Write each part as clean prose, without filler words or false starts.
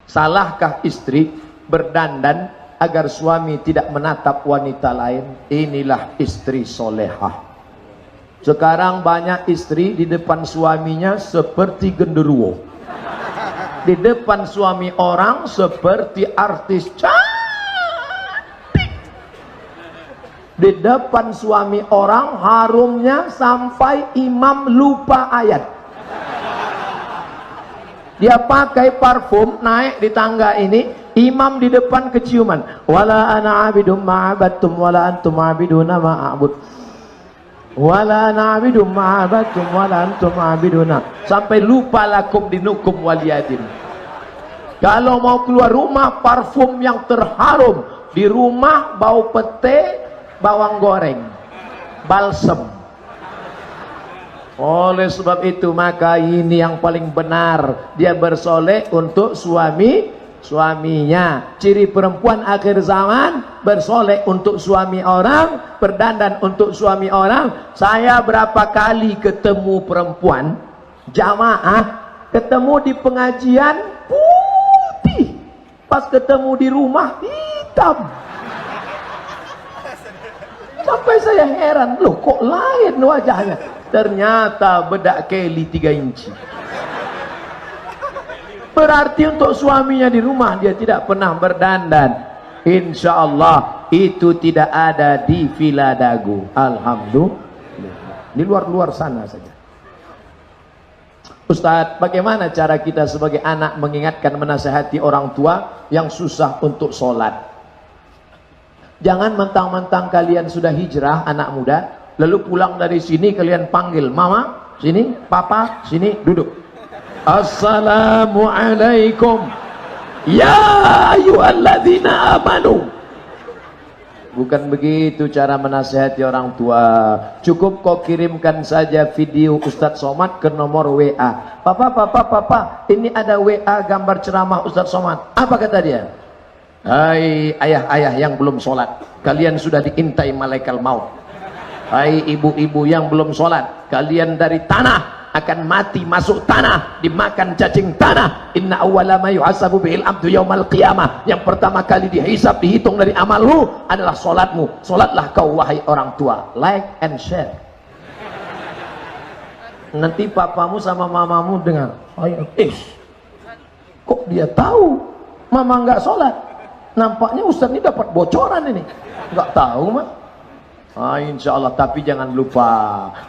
Salahkah istri berdandan agar suami tidak menatap wanita lain? Inilah istri solehah. Sekarang banyak istri di depan suaminya seperti genderuwo, di depan suami orang seperti artis cantik, di depan suami orang harumnya sampai imam lupa ayat. Dia pakai parfum naik di tangga ini, imam di depan keciuman. Wala ana abidum ma'abattum wala antum abiduna ma'abud. Wala na'bidum ma'abattum wala antum abiduna. Sampai lupa lakum dinukum waliyadin. Kalau mau keluar rumah, parfum yang terharum. Di rumah bau pete, bawang goreng, balsem. Oleh sebab itu maka ini yang paling benar, dia bersoleh untuk suaminya. Ciri perempuan akhir zaman, bersoleh untuk suami orang, berdandan untuk suami orang. Saya berapa kali ketemu perempuan jamaah, ketemu di pengajian putih, pas ketemu di rumah hitam. Sampai saya heran, loh kok lain wajahnya. Ternyata bedak Kelly 3 inci. Berarti untuk suaminya di rumah dia tidak pernah berdandan. Insya Allah itu tidak ada di Villa Dagu. Alhamdulillah. Di luar-luar sana saja. Ustadz, bagaimana cara kita sebagai anak mengingatkan, menasihati orang tua yang susah untuk sholat? Jangan mentang-mentang kalian sudah hijrah, anak muda, lalu pulang dari sini kalian panggil mama, sini, papa, sini, duduk. Assalamualaikum ya ayyuhalladzina amanu. Bukan begitu cara menasihati orang tua. Cukup kau kirimkan saja video Ustadz Somad ke nomor WA. Papa, ini ada WA gambar ceramah Ustadz Somad. Apa kata dia? Hai ayah-ayah yang belum sholat, kalian sudah diintai malaikat maut. Hai ibu-ibu yang belum sholat, kalian dari tanah akan mati, masuk tanah, dimakan cacing tanah. Inna awwala ma yuhasabu bihil abdu yaumal qiyamah. Yang pertama kali dihisab, dihitung dari amalmu adalah sholatmu. Sholatlah kau wahai orang tua. Like and share. Nanti papamu sama mamamu dengar, kok dia tahu mama nggak sholat? Nampaknya Ustaz ini dapat bocoran ini. Nggak tahu mah. Insya Allah. Tapi jangan lupa,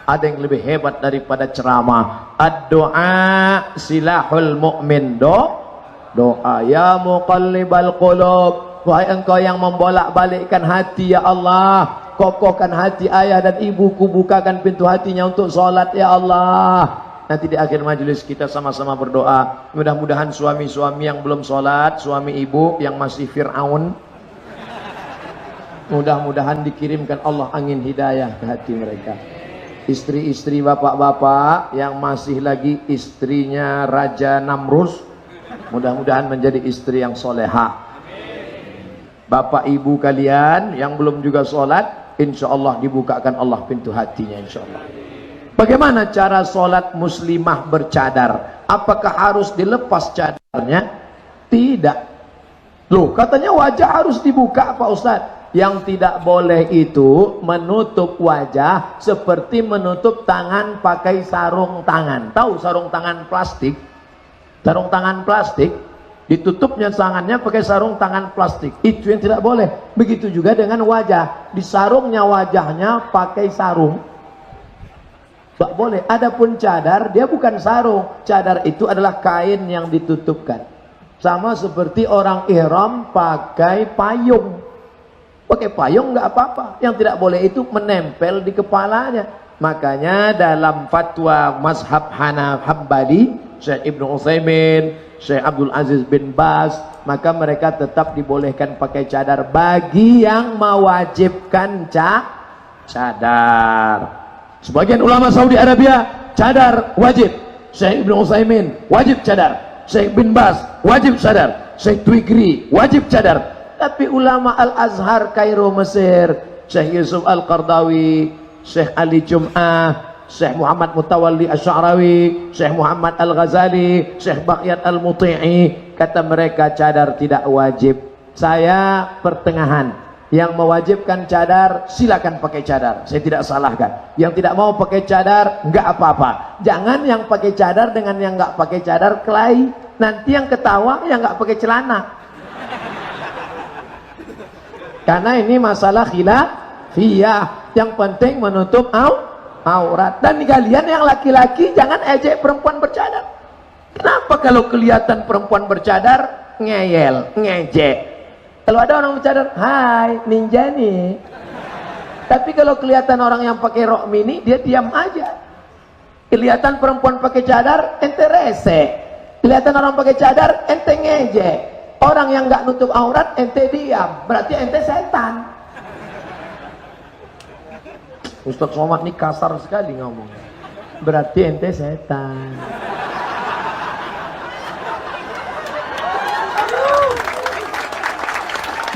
ada yang lebih hebat daripada ceramah. Ad-doa silahul mu'min. Doa. Ya muqallibal qulub, wahai engkau yang membolak-balikkan hati, ya Allah, kokohkan hati ayah dan ibuku, bukakan pintu hatinya untuk sholat, ya Allah. Nanti di akhir majelis kita sama-sama berdoa. Mudah-mudahan suami-suami yang belum sholat, suami ibu yang masih Fir'aun, mudah-mudahan dikirimkan Allah angin hidayah ke hati mereka. Istri-istri bapak-bapak yang masih lagi istrinya Raja Namrus, mudah-mudahan menjadi istri yang soleha. Bapak ibu kalian yang belum juga sholat, insya Allah dibukakan Allah pintu hatinya, insya Allah. Bagaimana cara sholat muslimah bercadar? Apakah harus dilepas cadarnya? Tidak. Loh, katanya wajah harus dibuka Pak Ustadz. Yang tidak boleh itu menutup wajah seperti menutup tangan pakai sarung tangan. Tahu sarung tangan plastik? Sarung tangan plastik, ditutupnya tangannya pakai sarung tangan plastik. Itu yang tidak boleh. Begitu juga dengan wajah. Disarungnya wajahnya pakai sarung. Tak boleh. Adapun cadar, dia bukan sarung. Cadar itu adalah kain yang ditutupkan. Sama seperti orang ihram pakai payung. Pakai payung nggak apa-apa. Yang tidak boleh itu menempel di kepalanya. Makanya dalam fatwa mazhab Hambali, Syekh Ibnu Utsaimin, Syekh Abdul Aziz bin Baz, maka mereka tetap dibolehkan pakai cadar bagi yang mewajibkan cadar. Sebagian ulama Saudi Arabia cadar wajib. Syekh Ibnu Utsaimin wajib cadar. Syekh bin Baz wajib cadar. Syekh Twigri wajib cadar. Tapi ulama Al-Azhar Kairo Mesir, Syekh Yusuf Al-Qardawi, Syekh Ali Jum'ah, Syekh Muhammad Mutawalli Asy'arawi, Syekh Muhammad Al-Ghazali, Syekh Baqiyat Al-Muti'i, kata mereka cadar tidak wajib. Saya pertengahan. Yang mewajibkan cadar, silakan pakai cadar, saya tidak salahkan. Yang tidak mau pakai cadar, enggak apa-apa. Jangan yang pakai cadar dengan yang enggak pakai cadar kelahi. Nanti yang ketawa yang enggak pakai celana. Karena ini masalah khilafiyah. Yang penting menutup aurat. Dan kalian yang laki-laki jangan ejek perempuan bercadar. Kenapa kalau kelihatan perempuan bercadar ngeyel, ngejek? Kalau ada orang bercadar, hai ninja nih. Tapi kalau kelihatan orang yang pakai rok mini, dia diam aja. Kelihatan perempuan pakai cadar, ente rese. Kelihatan orang pakai cadar, ente ngejek. Orang yang nggak nutup aurat, ente diam. Berarti ente setan. Ustaz Somad ini kasar sekali ngomong. Berarti ente setan.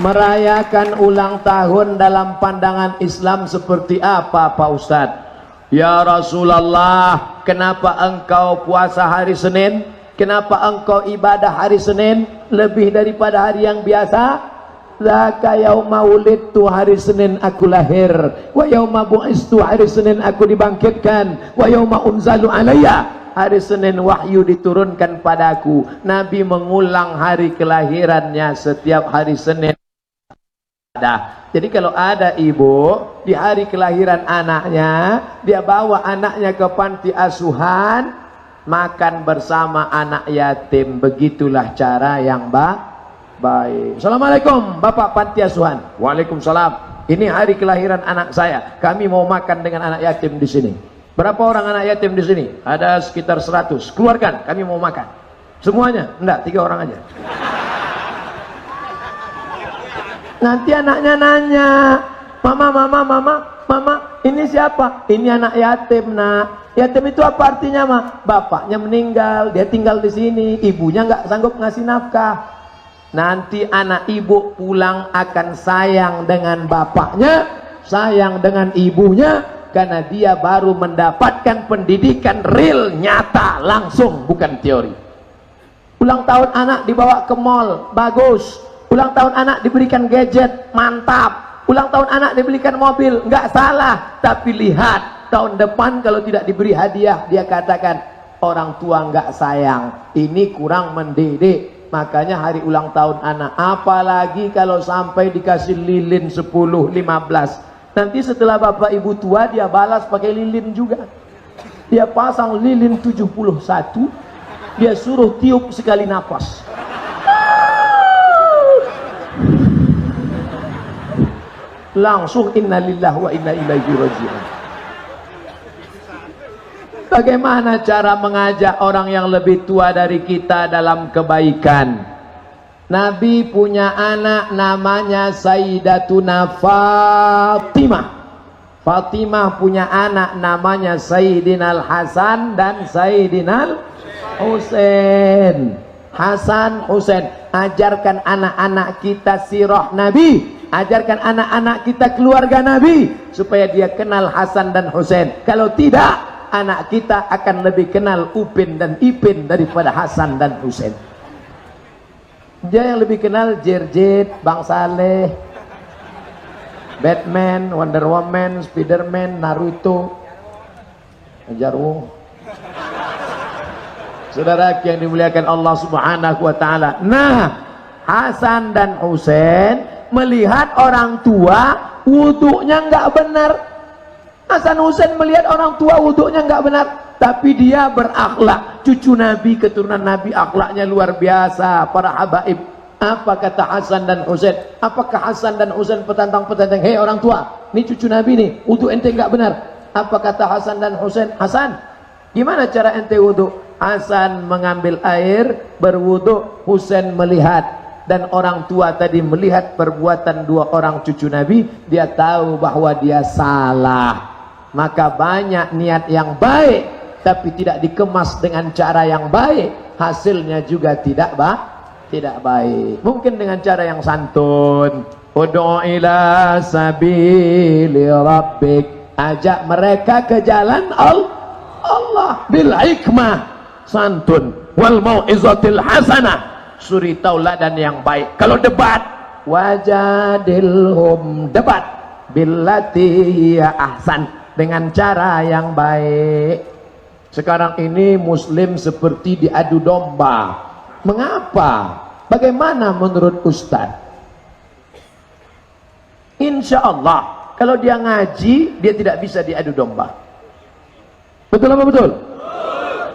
Merayakan ulang tahun dalam pandangan Islam seperti apa Pak Ustadz? Ya Rasulullah, kenapa engkau puasa hari Senin? Kenapa engkau ibadah hari Senin lebih daripada hari yang biasa? Zaka yauma wulidtu, hari Senin aku lahir. Wa yauma bu'istu, hari Senin aku dibangkitkan. Wa yauma unzalu alayya, hari Senin wahyu diturunkan padaku. Nabi mengulang hari kelahirannya setiap hari Senin. Jadi kalau ada ibu di hari kelahiran anaknya, dia bawa anaknya ke panti asuhan, makan bersama anak yatim. Begitulah cara yang baik. Assalamualaikum Bapak panti asuhan. Waalaikumsalam. Ini hari kelahiran anak saya. Kami mau makan dengan anak yatim di sini. Berapa orang anak yatim di sini? Ada sekitar 100. Keluarkan, kami mau makan. Semuanya? Enggak, 3 orang aja. Nanti anaknya nanya, mama, ini siapa? Ini anak yatim, nak. Yatim itu apa artinya, Ma? Bapaknya meninggal, dia tinggal di sini, ibunya nggak sanggup ngasih nafkah. Nanti anak ibu pulang akan sayang dengan bapaknya, sayang dengan ibunya, karena dia baru mendapatkan pendidikan real, nyata, langsung, bukan teori. Ulang tahun anak dibawa ke mall, bagus. Ulang tahun anak diberikan gadget, mantap. Ulang tahun anak diberikan mobil, nggak salah. Tapi lihat, tahun depan kalau tidak diberi hadiah, dia katakan, orang tua nggak sayang, ini kurang mendidik. Makanya hari ulang tahun anak, apalagi kalau sampai dikasih lilin 10, 15. Nanti setelah bapak ibu tua, dia balas pakai lilin juga. Dia pasang lilin 71, dia suruh tiup sekali napas. Langsung innalillahi wa inna ilaihi raji'un. Bagaimana cara mengajak orang yang lebih tua dari kita dalam kebaikan? Nabi punya anak namanya Sayyidatuna Fatimah. Fatimah punya anak namanya Sayyidinal Hasan dan Sayyidinal Husain. Hasan, Husain. Ajarkan anak-anak kita sirah Nabi. Ajarkan anak-anak kita keluarga Nabi supaya dia kenal Hasan dan Husain. Kalau tidak, anak kita akan lebih kenal Upin dan Ipin daripada Hasan dan Husain. Dia yang lebih kenal Jerjet, Bang Saleh, Batman, Wonder Woman, Spiderman, Naruto, Jarwo. Saudara yang dimuliakan Allah Subhanahu wa taala. Nah, Hasan dan Husain melihat orang tua wuduknya nggak benar. Hasan Husain melihat orang tua wuduknya nggak benar, tapi dia berakhlak. Cucu Nabi, keturunan Nabi, akhlaknya luar biasa. Para habaib, apa kata Hasan dan Husain? Apakah Hasan dan Husain petantang-petantang, hei orang tua, ini cucu Nabi nih, wuduk ente nggak benar. Apa kata Hasan dan Husain? Hasan, gimana cara ente wuduk? Hasan mengambil air, berwuduk. Husain melihat. Dan orang tua tadi melihat perbuatan dua orang cucu Nabi, dia tahu bahwa dia salah. Maka banyak niat yang baik, tapi tidak dikemas dengan cara yang baik, hasilnya juga tidak baik. Mungkin dengan cara yang santun. Ud'u ila sabili rabbik ajak mereka ke jalan Allah bil hikmah, santun, wal mau'izatil hasanah, suri tauladan yang baik. Kalau debat, wajadilhum, debat billati hiya ahsan, dengan cara yang baik. Sekarang ini muslim seperti diadu domba. Mengapa? Bagaimana menurut Ustaz? Insya Allah kalau dia ngaji, dia tidak bisa diadu domba. Betul apa betul?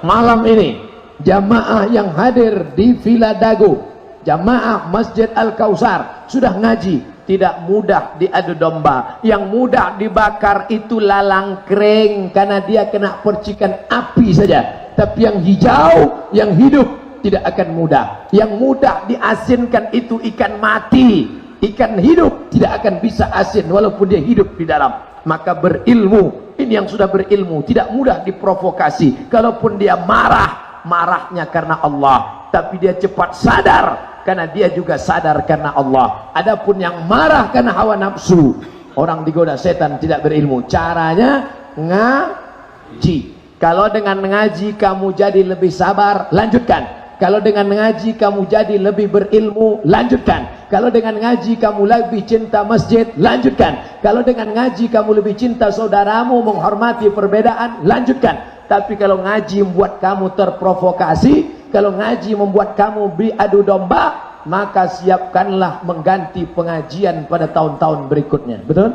Malam ini jamaah yang hadir di Villa Dago, jamaah Masjid Al-Kausar sudah ngaji. Tidak mudah diadu domba. Yang mudah dibakar itu lalang kering, karena dia kena percikan api saja. Tapi yang hijau, yang hidup tidak akan mudah. Yang mudah diasinkan itu ikan mati. Ikan hidup tidak akan bisa asin walaupun dia hidup di dalam. Maka berilmu, ini yang sudah berilmu, tidak mudah diprovokasi. Kalaupun dia marah, marahnya karena Allah, tapi dia cepat sadar karena dia juga sadar karena Allah. Adapun yang marah karena hawa nafsu, orang digoda setan, tidak berilmu. Caranya ngaji. Kalau dengan ngaji kamu jadi lebih sabar, lanjutkan. Kalau dengan ngaji kamu jadi lebih berilmu, lanjutkan. Kalau dengan ngaji kamu lebih cinta masjid, lanjutkan. Kalau dengan ngaji kamu lebih cinta saudaramu, menghormati perbedaan, lanjutkan. Tapi kalau ngaji membuat kamu terprovokasi, kalau ngaji membuat kamu beradu domba, maka siapkanlah mengganti pengajian pada tahun-tahun berikutnya. Betul?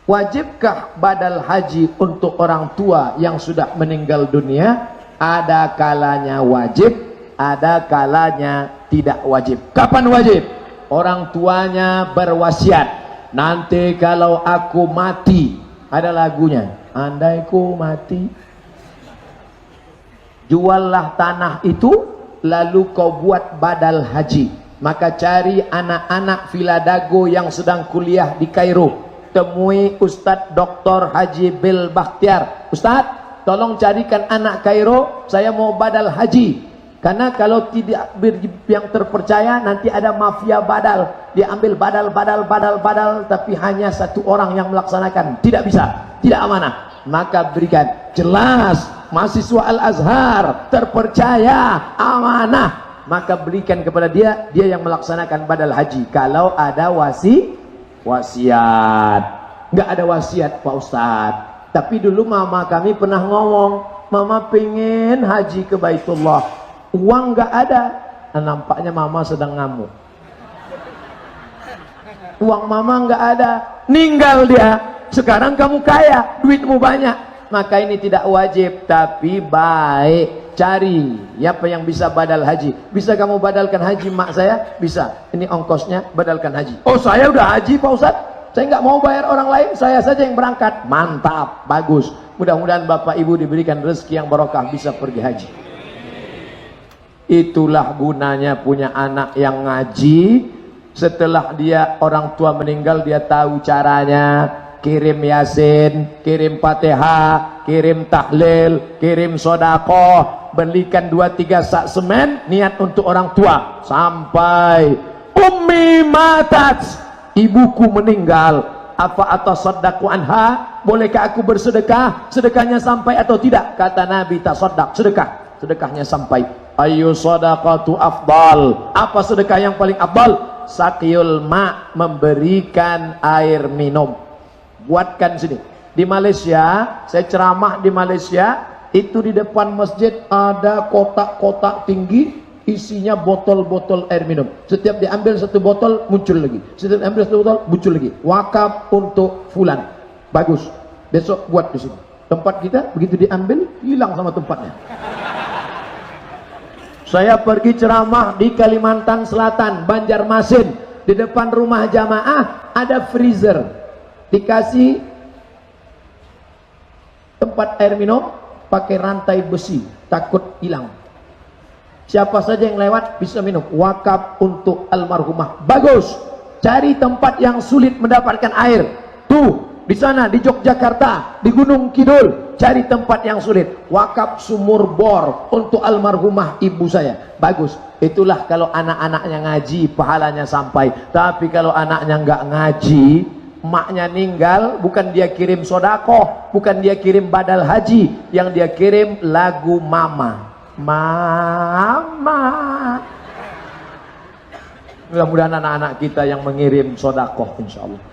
Wajibkah badal haji untuk orang tua yang sudah meninggal dunia? Ada kalanya wajib, ada kalanya tidak wajib. Kapan wajib? Orang tuanya berwasiat, nanti kalau aku mati, ada lagunya, andai ku mati, juallah tanah itu, lalu kau buat badal haji. Maka cari anak-anak Villa Dago yang sedang kuliah di Kairo, temui Ustadz Dr. Haji Bil Bakhtiar. Ustadz, tolong carikan anak Kairo, saya mau badal haji. Karena kalau tidak yang terpercaya, nanti ada mafia badal. Dia ambil badal, tapi hanya satu orang yang melaksanakan. Tidak bisa, tidak amanah. Maka berikan jelas, mahasiswa Al-Azhar, terpercaya, amanah. Maka berikan kepada dia, dia yang melaksanakan badal haji. Kalau ada wasiat. Nggak ada wasiat Pak Ustadz. Tapi dulu mama kami pernah ngomong, mama pengen haji ke Baitullah, uang nggak ada. Nah, nampaknya mama sedang ngamuk. Uang mama nggak ada, ninggal dia. Sekarang kamu kaya, duitmu banyak. Maka ini tidak wajib, tapi baik. Cari siapa yang bisa badal haji. Bisa kamu badalkan haji mak saya? Bisa. Ini ongkosnya, badalkan haji. Oh, saya udah haji Pak Ustadz, saya nggak mau bayar orang lain, saya saja yang berangkat. Mantap, bagus. Mudah-mudahan Bapak Ibu diberikan rezeki yang barokah, bisa pergi haji. Itulah gunanya punya anak yang ngaji. Setelah dia orang tua meninggal, dia tahu caranya. Kirim yasin, kirim fatihah, kirim tahlil, kirim sodakoh, belikan 2-3 sak semen, niat untuk orang tua. Sampai ummi matat, ibuku meninggal, apa atasaddaqu anha, bolehkah aku bersedekah? Sedekahnya sampai atau tidak? Kata Nabi, tasaddaq, sedekah. Sedekahnya sampai. Ayu sadaqatu afdal, apa sedekah yang paling afdal? Saqiyul ma, memberikan air minum. Buatkan sini di Malaysia, saya ceramah di Malaysia, itu di depan masjid ada kotak-kotak tinggi, isinya botol-botol air minum. Setiap diambil satu botol, muncul lagi. Setiap diambil satu botol, muncul lagi. Wakaf untuk fulan. Bagus. Besok buat di sini. Tempat kita begitu diambil, hilang sama tempatnya. Saya pergi ceramah di Kalimantan Selatan, Banjarmasin. Di depan rumah jamaah ada freezer. Dikasih tempat air minum pakai rantai besi, takut hilang. Siapa saja yang lewat bisa minum. Wakaf untuk almarhumah. Bagus. Cari tempat yang sulit mendapatkan air. Tuh, di sana di Yogyakarta, di Gunung Kidul, cari tempat yang sulit. Wakaf sumur bor untuk almarhumah ibu saya. Bagus. Itulah kalau anak-anaknya ngaji, pahalanya sampai. Tapi kalau anaknya nggak ngaji, Maknya ninggal, bukan dia kirim sodakoh, bukan dia kirim badal haji, yang dia kirim lagu mama. Mama. Mudah-mudahan anak-anak kita yang mengirim sodakoh, insya Allah.